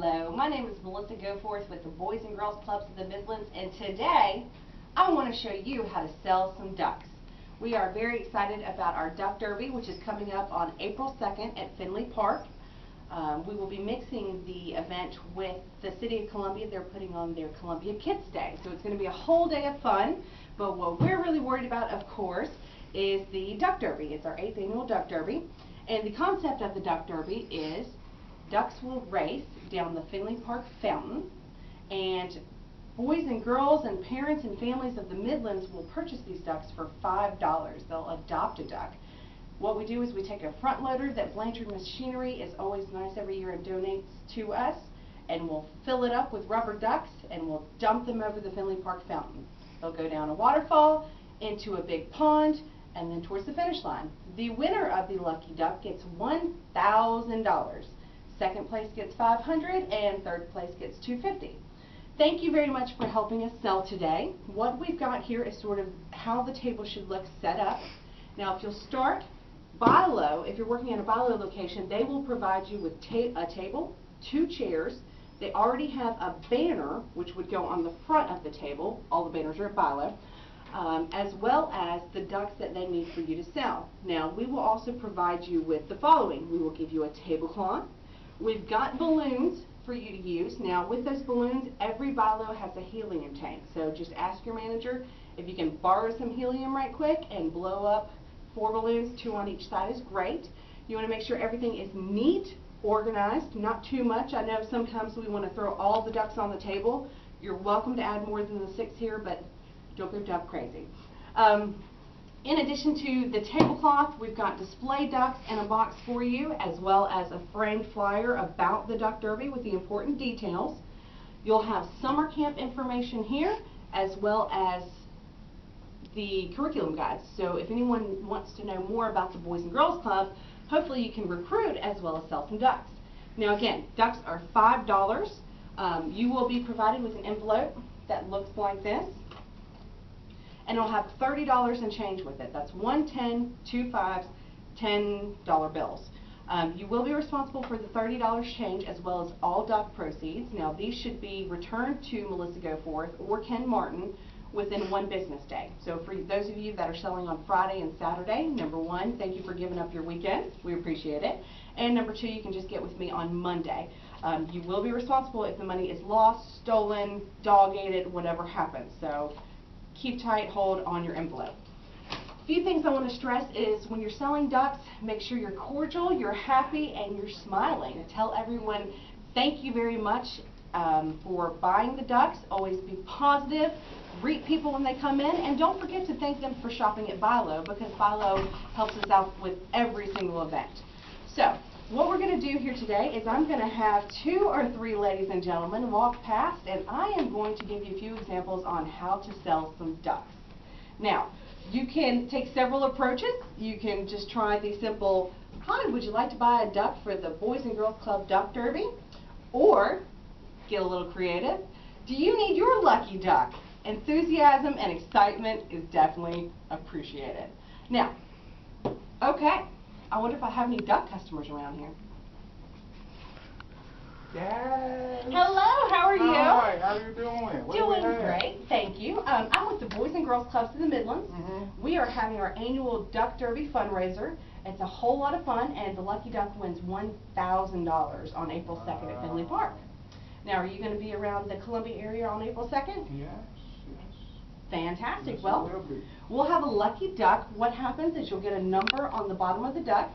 Hello, my name is Melissa Goforth with the Boys and Girls Clubs of the Midlands, and today I want to show you how to sell some ducks. We are very excited about our Duck Derby, which is coming up on April 2nd at Finley Park. We will be mixing the event with the City of Columbia. They're putting on their Columbia Kids Day, so it's going to be a whole day of fun. But what we're really worried about, of course, is the Duck Derby. It's our 8th annual Duck Derby, and the concept of the Duck Derby is ducks will race down the Finley Park fountain, and boys and girls and parents and families of the Midlands will purchase these ducks for $5. They'll adopt a duck. What we do is we take a front loader that Blanchard Machinery is always nice every year and donates to us, and we'll fill it up with rubber ducks and we'll dump them over the Finley Park fountain. They'll go down a waterfall, into a big pond, and then towards the finish line. The winner of the lucky duck gets $1,000. Second place gets $500 and third place gets $250. Thank you very much for helping us sell today. What we've got here is sort of how the table should look set up. Now if you'll start BI-LO, if you're working at a BI-LO location, they will provide you with a table, 2 chairs. They already have a banner which would go on the front of the table. All the banners are at BI-LO. As well as the ducks that they need for you to sell. Now we will also provide you with the following. We will give you a tablecloth. We've got balloons for you to use. Now with those balloons, every BI-LO has a helium tank. So just ask your manager if you can borrow some helium right quick and blow up 4 balloons, 2 on each side is great. You want to make sure everything is neat, organized, not too much. I know sometimes we want to throw all the ducks on the table. You're welcome to add more than the 6 here, but don't go duck crazy. In addition to the tablecloth, we've got display ducks in a box for you, as well as a framed flyer about the Duck Derby with the important details. You'll have summer camp information here, as well as the curriculum guides. So if anyone wants to know more about the Boys and Girls Club, hopefully you can recruit as well as sell some ducks. Now again, ducks are $5. You will be provided with an envelope that looks like this, and it'll have $30 and change with it. That's 1 10, 2 5s, $10 bills. You will be responsible for the $30 change as well as all duck proceeds. Now these should be returned to Melissa Goforth or Ken Martin within 1 business day. So for those of you that are selling on Friday and Saturday, number 1, thank you for giving up your weekend. We appreciate it. And number 2, you can just get with me on Monday. You will be responsible if the money is lost, stolen, dog-aided, whatever happens. So keep tight hold on your envelope. A few things I want to stress is when you're selling ducks, make sure you're cordial, you're happy, and you're smiling. Tell everyone thank you very much for buying the ducks. Always be positive. Greet people when they come in, and don't forget to thank them for shopping at BI-LO, because BI-LO helps us out with every single event. So what we're going to do here today is I'm going to have 2 or 3 ladies and gentlemen walk past, and I am going to give you a few examples on how to sell some ducks. Now, you can take several approaches. You can just try the simple, "Hi, would you like to buy a duck for the Boys and Girls Club Duck Derby?" Or get a little creative. "Do you need your lucky duck?" Enthusiasm and excitement is definitely appreciated. Now, okay. I wonder if I have any duck customers around here. Yes. Hello, how are you? Hi, how are you doing? Doing great, thank you. I'm with the Boys and Girls Clubs of the Midlands. We are having our annual Duck Derby fundraiser. It's a whole lot of fun, and the lucky duck wins $1,000 on April 2nd at Finley Park. Now, are you going to be around the Columbia area on April 2nd? Yes, yes. Fantastic. Yes, well, we'll have a lucky duck. What happens is you'll get a number on the bottom of the duck,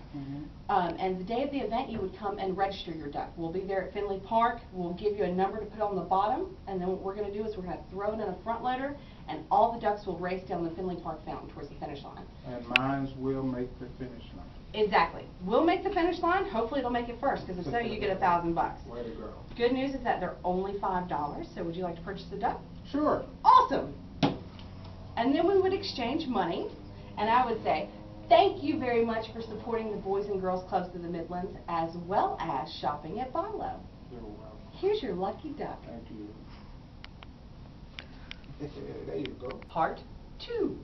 and the day of the event you would come and register your duck. We'll be there at Finley Park. We'll give you a number to put on the bottom, and then what we're going to do is we're going to throw it in a front loader, and all the ducks will race down the Finley Park fountain towards the finish line. And mine will make the finish line. Exactly. We'll make the finish line. Hopefully it'll make it first, because if so, you get $1,000. Way to go. Good news is that they're only $5. So would you like to purchase a duck? Sure. Awesome. And then we would exchange money, and I would say, thank you very much for supporting the Boys and Girls Clubs of the Midlands, as well as shopping at BI-LO. You're welcome. Here's your lucky duck. Thank you. There you go. Part 2.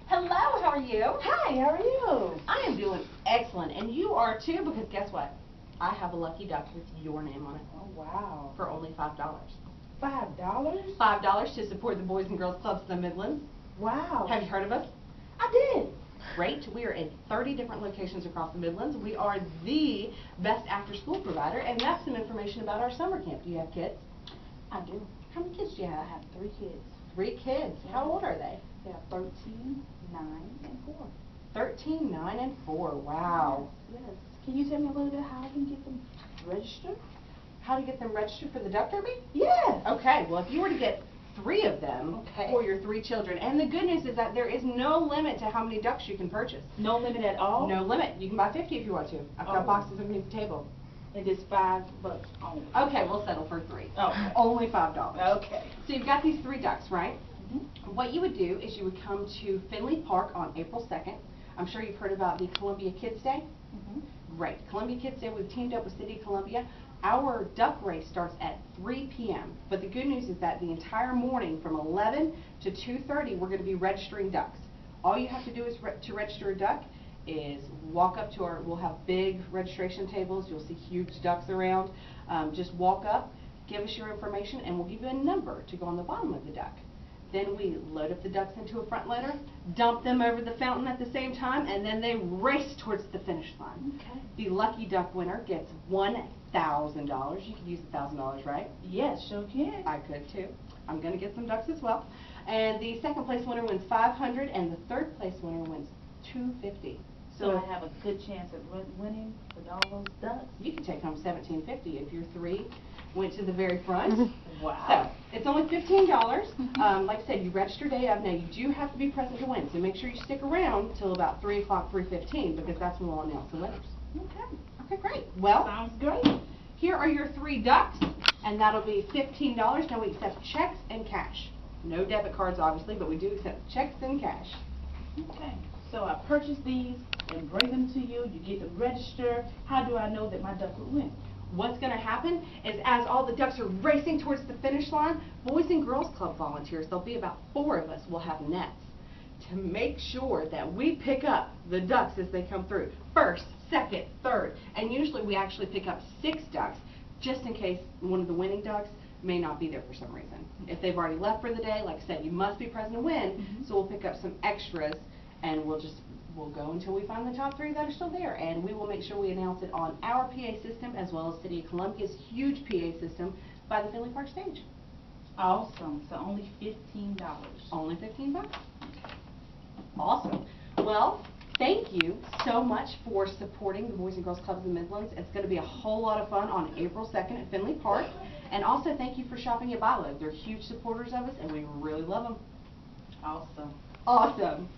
Hello, how are you? Hi, how are you? I am doing excellent, and you are too, because guess what? I have a lucky duck with your name on it Oh, wow. for only $5. $5? $5 to support the Boys and Girls Clubs of the Midlands. Wow. Have you heard of us? I did. Great. We are in 30 different locations across the Midlands. We are the best after-school provider, and that's some information about our summer camp. Do you have kids? I do. How many kids do you I have? have 3 kids. 3 kids. How old are they? They are 13, 9, and 4. 13, 9, and 4. Wow. Yes. Can you tell me a little bit how I can get them registered? How to get them registered for the Duck Derby? Yes. Okay, well, if you were to get 3 of them Okay. for your 3 children, and the good news is that there is no limit to how many ducks you can purchase. No limit at all? No limit. You can buy 50 if you want to. I've got Oh. boxes underneath the table. It is $5 only. Okay, we'll settle for 3. Okay. Only $5. Okay. So you've got these 3 ducks, right? Mhm. What you would do is you would come to Finley Park on April 2nd. I'm sure you've heard about the Columbia Kids Day. Mhm. Great. Columbia Kids Day, we've teamed up with City of Columbia. Our duck race starts at 3 p.m. But the good news is that the entire morning from 11 to 2:30, we're going to be registering ducks. All you have to do is to register a duck is walk up to we'll have big registration tables. You'll see huge ducks around. Just walk up, give us your information, and we'll give you a number to go on the bottom of the duck. Then we load up the ducks into a front loader, dump them over the fountain at the same time, and then they race towards the finish line. Okay. The lucky duck winner gets $1,000. You could use $1,000, right? Yes, sure can. I could too. I'm going to get some ducks as well. And the second place winner wins $500, and the third place winner wins $250. So I have a good chance at winning with all those ducks? You can take home $1,750 if your 3 went to the very front. Wow. So it's only $15. Like I said, you register day of. Now you do have to be present to win, so make sure you stick around till about 3 o'clock, 3:15, because that's when we'll announce the winners. Okay. Okay, great. Well, Sounds great. here are your 3 ducks, and that'll be $15. Now we accept checks and cash. No debit cards, obviously, but we do accept checks and cash. Okay. So I purchase these and bring them to you. You get them registered. How do I know that my duck will win? What's going to happen is as all the ducks are racing towards the finish line, Boys and Girls Club volunteers, there'll be about 4 of us, will have nets to make sure that we pick up the ducks as they come through. First, second, third, and usually we actually pick up 6 ducks just in case one of the winning ducks may not be there for some reason. If they've already left for the day, like I said, you must be present to win, so we'll pick up some extras, and we'll go until we find the top 3 that are still there, and we will make sure we announce it on our PA system as well as City of Columbia's huge PA system by the Finley Park stage. Awesome. So only $15. Only $15. Awesome. Well, thank you so much for supporting the Boys and Girls Clubs of the Midlands. It's going to be a whole lot of fun on April 2nd at Finley Park. And also thank you for shopping at Bilo. They're huge supporters of us, and we really love them. Awesome. Awesome.